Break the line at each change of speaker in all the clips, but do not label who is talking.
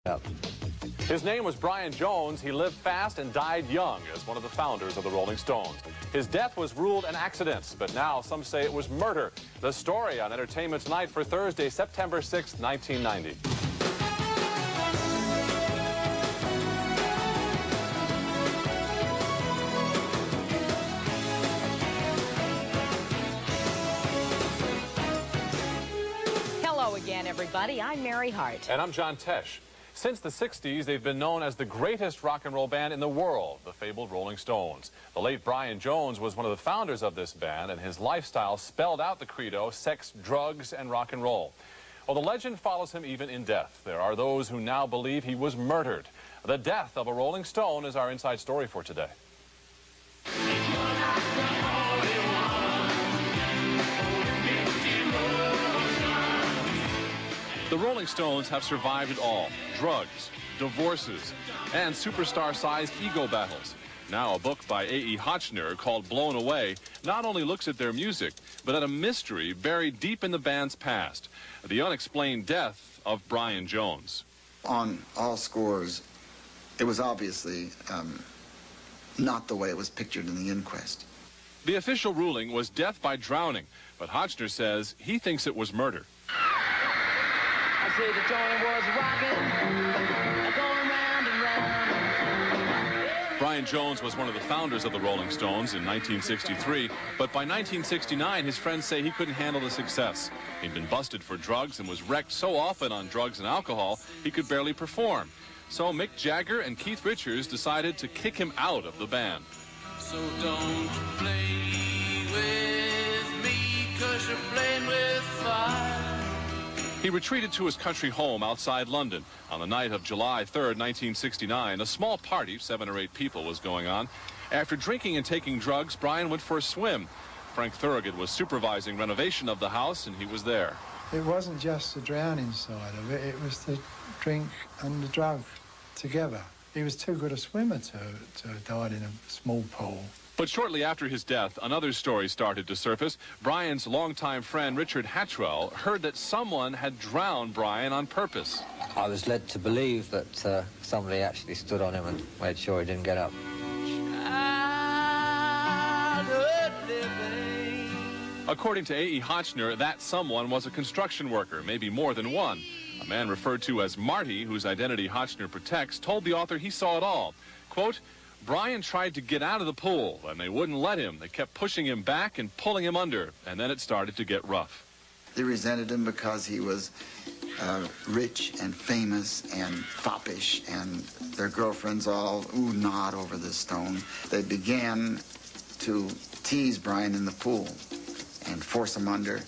up.
His name was Brian Jones. He lived fast and died young as one of the founders of the Rolling Stones. His death was ruled an accident, but now some say it was murder. The story on Entertainment Tonight for Thursday, September 6, 1990.
Hello again, everybody. I'm Mary Hart.
And I'm John Tesh. Since the 60s, they've been known as the greatest rock and roll band in the world, the fabled Rolling Stones. The late Brian Jones was one of the founders of this band, and his lifestyle spelled out the credo, sex, drugs, and rock and roll. Well, the legend follows him even in death. There are those who now believe he was murdered. The death of a Rolling Stone is our inside story for today. The Rolling Stones have survived it all: drugs, divorces, and superstar-sized ego battles. Now a book by A.E. Hotchner called Blown Away not only looks at their music, but at a mystery buried deep in the band's past: the unexplained death of Brian Jones.
On all scores, it was obviously not the way it was pictured in the inquest.
The official ruling was death by drowning, but Hotchner says he thinks it was murder.
I say the joint was rocking, going round and round.
Brian Jones was one of the founders of the Rolling Stones in 1963, but by 1969, his friends say he couldn't handle the success. He'd been busted for drugs and was wrecked so often on drugs and alcohol, he could barely perform. So Mick Jagger and Keith Richards decided to kick him out of the band.
So don't play with me, 'cause you're playing with fire.
He retreated to his country home outside London. On the night of July 3rd, 1969, a small party, 7 or 8 people, was going on. After drinking and taking drugs, Brian went for a swim. Frank Thurgood was supervising renovation of the house, and he was there.
It wasn't just the drowning side of it, it was the drink and the drug together. He was too good a swimmer to have died in a small pool.
But shortly after his death, another story started to surface. Brian's longtime friend, Richard Hatchwell, heard that someone had drowned Brian on purpose.
I was led to believe that somebody actually stood on him and made sure he didn't get up.
According to A.E. Hotchner, that someone was a construction worker, maybe more than one. A man referred to as Marty, whose identity Hotchner protects, told the author he saw it all. Quote, Brian tried to get out of the pool, and they wouldn't let him. They kept pushing him back and pulling him under, and then it started to get rough.
They resented him because he was rich and famous and foppish, and their girlfriends all ooh-nod over this stone. They began to tease Brian in the pool and force him under,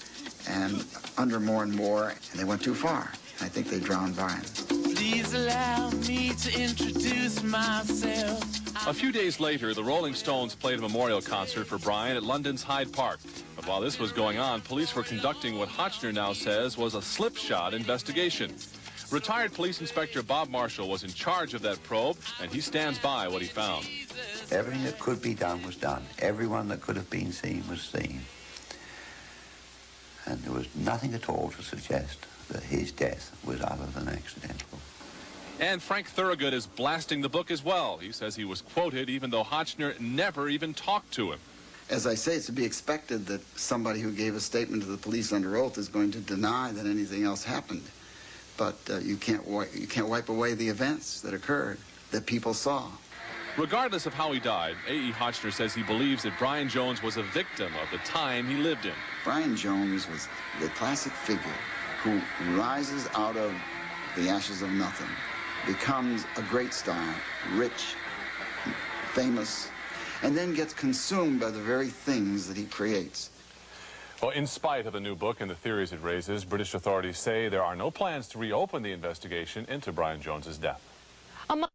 and under more and more, and they went too far. I think they drowned Brian.
Please allow me to introduce myself.
A few days later, the Rolling Stones played a memorial concert for Brian at London's Hyde Park. But while this was going on, police were conducting what Hotchner now says was a slipshod investigation. Retired police inspector Bob Marshall was in charge of that probe, and he stands by what he found.
Everything that could be done was done. Everyone that could have been seen was seen. And there was nothing at all to suggest that his death was other than accidental.
And Frank Thurgood is blasting the book as well. He says he was quoted even though Hotchner never even talked to him.
As I say, it's to be expected that somebody who gave a statement to the police under oath is going to deny that anything else happened. But you can't wipe away the events that occurred, that people saw.
Regardless of how he died, A.E. Hotchner says he believes that Brian Jones was a victim of the time he lived in.
Brian Jones was the classic figure who rises out of the ashes of nothing, becomes a great star, rich, famous, and then gets consumed by the very things that he creates.
Well, in spite of the new book and the theories it raises, British authorities say there are no plans to reopen the investigation into Brian Jones's death.